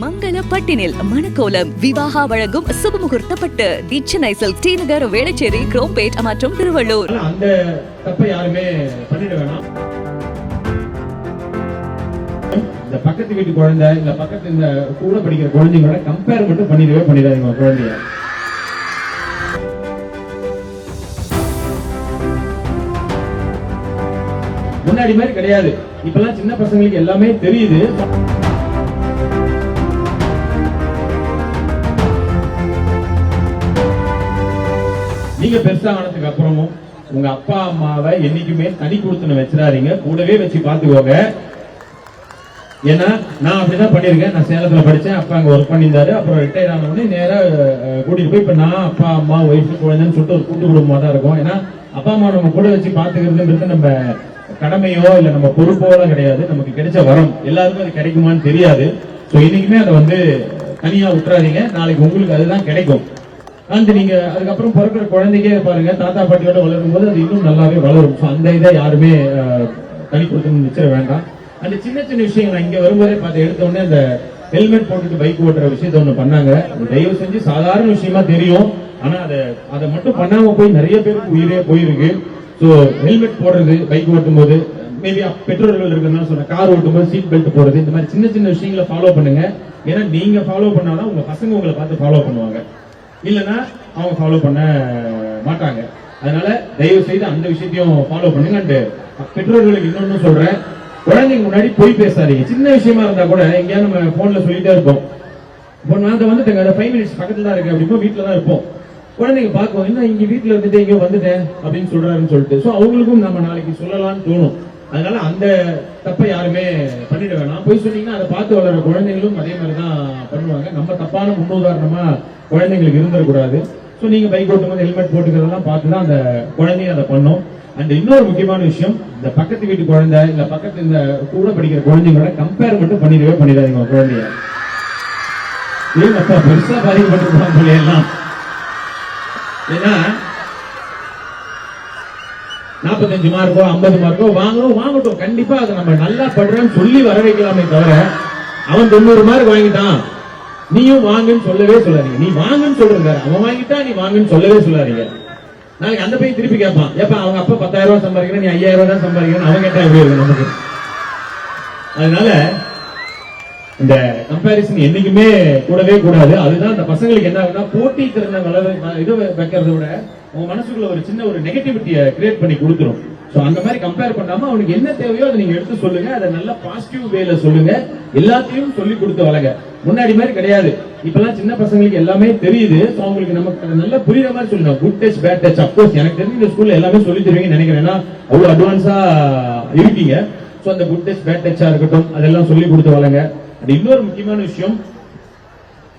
மங்கள பட்டினில் மணக்கோலம் விவாகா வழங்கும் சுபமுகூர்த்தப்பட்டு Chennai silk D நகர் வேளச்சேரி குரோம்பேட் மற்றும் திருவள்ளூர். அந்த தப்பை யாருமே பண்ணிட வேணாம். இந்த பக்கத்து வீட்டு குழந்தை இல்ல பக்கத்து இந்த கூட படிக்கிற குழந்தைங்களோட கம்பேர் மட்டும் பண்ணிடாதீங்க குழந்தைய. முன்னாடி மாதிரி கிடையாது. இப்பெல்லாம் சின்ன பசங்களுக்கு எல்லாமே தெரியுது. நீங்க பெருசா ஆனதுக்கு அப்புறமும் உங்க அப்பா அம்மாவை என்னைக்குமே தனி கொடுத்துன்னு வச்சிடாதீங்க, கூடவே வச்சு பாத்துக்கோங்க. ஏன்னா நான் அப்படிதான் பண்ணிருக்கேன். நான் சேலத்துல படிச்சேன், அப்பா அங்க ஒர்க் பண்ணியிருந்தாரு. அப்புறம் ரிட்டையர் ஆன உடனே நேரா கூட்டிட்டு போய் இப்ப நான் அப்பா அம்மா ஒய்ஃப் குழந்தைன்னு சொல்லிட்டு ஒரு கூட்டு குடும்பமா தான் இருக்கும். ஏன்னா அப்பா அம்மா நம்ம கூட வச்சு பாத்துக்கிறதுன்றது நம்ம கடமையோ இல்ல நம்ம பொறுப்போ எல்லாம் கிடையாது. நமக்கு கிடைச்ச வரம், எல்லாருக்கும் அது கிடைக்குமான்னு தெரியாது. சோ இன்னைக்குமே அதை வந்து தனியா விட்டுறாதீங்க. நாளைக்கு உங்களுக்கு அதுதான் கிடைக்கும். அந்த நீங்க அதுக்கப்புறம் பிறக்கிற குழந்தைக்கே பாருங்க, தாத்தா பாட்டியோட வளரும் போது அது இன்னும் நல்லாவே வளரும். அந்த இதை யாருமே தனி கொடுத்து வச்சிட வேண்டாம். அந்த சின்ன சின்ன விஷயங்கள் இங்க வரும்போதே பார்த்து எடுத்த உடனே அந்த ஹெல்மெட் போட்டுட்டு பைக் ஓட்டுற விஷயத்த ஒண்ணு பண்ணாங்க. தயவு செஞ்சு சாதாரண விஷயமா தெரியும், ஆனா அதை மட்டும் பண்ணாம போய் நிறைய பேருக்கு உயிரே போயிருக்கு. சோ ஹெல்மெட் போடுறது பைக் ஓட்டும் போது, மேபி பெற்றோர்கள் இருக்கிறதுனால சொன்ன கார் ஓட்டும் போது சீட் பெல்ட் போடுறது, இந்த மாதிரி சின்ன சின்ன விஷயங்களை ஃபாலோ பண்ணுங்க. ஏன்னா நீங்க ஃபாலோ பண்ணாதான் உங்க பசங்க உங்களை பார்த்து ஃபாலோ பண்ணுவாங்க, இல்லைன்னா அவங்க ஃபாலோ பண்ண மாட்டாங்க. அதனால தயவு செய்து அந்த விஷயத்தையும் ஃபாலோ பண்ணுங்க. அண்ட் பெற்றோர்களுக்கு இன்னொன்னு சொல்றேன், குழந்தைங்க முன்னாடி போய் பேசாதீங்க. சின்ன விஷயமா இருந்தா கூட எங்கேயா நம்ம போன்ல சொல்லிட்டே இருப்போம், இப்போ நான் வந்துட்டேங்க 5 மினிட்ஸ் பக்கத்துல தான் இருக்கு அப்படின்னா வீட்டுல தான் இருப்போம். குழந்தைங்க பார்க்கும், என்ன இங்க வீட்டுல இருந்துட்டு இங்க வந்துட்டேன் அப்படின்னு சொல்றாருன்னு சொல்லிட்டு. சோ அவங்களுக்கும் நம்ம நாளைக்கு சொல்லலாம்னு தோணும். அதனால அந்த தப்பை யாருமே பண்ணிட வேணாம். போய் சொன்னீங்கன்னா அதை பார்த்து வளர குழந்தைங்களும் அதே மாதிரிதான் பண்ணுவாங்க. நம்ம தப்பான முன்னுதாரணமா குழந்தைங்களுக்கு இருந்துடக்கூடாது. சோ நீங்க பைக் ஓட்டும் போது ஹெல்மெட் போட்டுக்கிறதெல்லாம் பார்த்துதான் அந்த குழந்தைங்க அதை பண்ணும். அண்ட் இன்னொரு முக்கியமான விஷயம், இந்த பக்கத்து வீட்டு குழந்தை இல்ல பக்கத்து இந்த கூட படிக்கிற குழந்தைங்களோட கம்பேர் மட்டும் பண்ணிடாதீங்க குழந்தைய. பெருசா பாதிக்கப்பட்டு எல்லாம். ஏன்னா 45 மார்க்கோ 50 மார்க்கோ வாங்கட்டும், கண்டிப்பா அதை நம்ம நல்லா படுறோம்னு சொல்லி வர வைக்கலாமே தவிர, அவன் 90 மார்க் வாங்கிட்டான் நீயும் வாங்குன்னு சொல்லவே சொல்லாதீங்க. நீ வாங்குன்னு சொல்றீங்க, அவன் வாங்கிட்டா நீ வாங்குன்னு சொல்லவே சொல்லாதீங்க. நாளைக்கு அந்த பையன் திருப்பி கேட்பான், ஏப்பா அவங்க அப்பா 10,000 ரூபாய் சம்பாதிக்கிறேன், நீ 5,000 ரூபாய் தான் சம்பாதிக்கிறேன், அவன் கேட்டா எப்படி இருக்கு நமக்கு? அதனால இந்த கம்பாரிசன் என்னைக்குமே கூடவே கூடாது. அதுதான் இந்த பசங்களுக்கு என்ன ஆகுதுன்னா, போட்டி திறனை இது வைக்கிறத விட உங்க மனசுக்குள்ள ஒரு சின்ன ஒரு நெகட்டிவிட்டியை கிரியேட் பண்ணி கொடுத்துரும். சோ அந்த மாதிரி கம்பேர் பண்ணாம அவனுக்கு என்ன தேவையோ அதை நீங்க எடுத்து சொல்லுங்க. அதை நல்ல பாசிட்டிவ் வேல சொல்லுங்க. எல்லாத்தையும் சொல்லி கொடுத்து வளங்க. முன்னாடி மாதிரி கிடையாது. இப்பெல்லாம் சின்ன பசங்களுக்கு எல்லாமே தெரியுது. சோ அவங்களுக்கு நமக்கு நல்லா புரியுற மாதிரி சொல்லுங்க. Good touch bad touch. Of course எனக்கு தெரிஞ்சு இந்த ஸ்கூல்ல எல்லாமே சொல்லி தருவீங்கன்னு நினைக்கிறேன். ஏன்னா அவ்வளவு அட்வான்ஸா இருக்கீங்க. சோ அந்த குட் டச் பேட் டச்சா இருக்கட்டும், அதெல்லாம் சொல்லி கொடுத்து வளங்க. அது இன்னொரு முக்கியமான விஷயம்,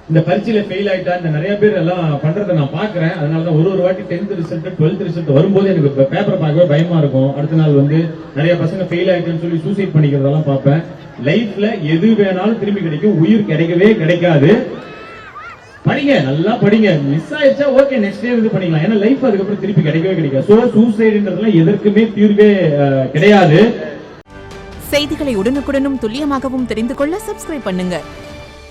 இந்த பரீட்சையில ஃபெயில் ஆயிட்டா இந்த நிறைய பேர் எல்லாம் பண்றதை நான் பாக்குறேன். அதனாலதான் ஒரு வாட்டி 10th ரிசல்ட் 12th ரிசல்ட் வரும்போது எனக்கு பேப்பர் பார்க்கவே பயமா இருக்கும். அடுத்த நாள் வந்து நிறைய பசங்க ஃபெயில் ஆயிட்டுன்னு சொல்லி சூசைட் பண்ணிக்கிறதெல்லாம் பார்ப்பேன். லைஃப்ல எது வேணாலும் திரும்பி கிடைக்கும், உயிர் கிடைக்கவே கிடைக்காது. படிங்க, நல்லா படிங்க. மிஸ் ஆயிடுச்சா ஓகே, நெக்ஸ்ட் டே வந்து பண்ணிக்கலாம். ஏன்னா லைஃப் அதுக்கப்புறம் திருப்பி கிடைக்கவே கிடைக்காது. சோ சூசைடுன்றதுலாம் எதற்குமே தீர்வே கிடையாது. செய்திகளை உடனுக்குடனும் துல்லியமாகவும் தெரிந்து கொள்ள சப்ஸ்கிரைப் பண்ணுங்க.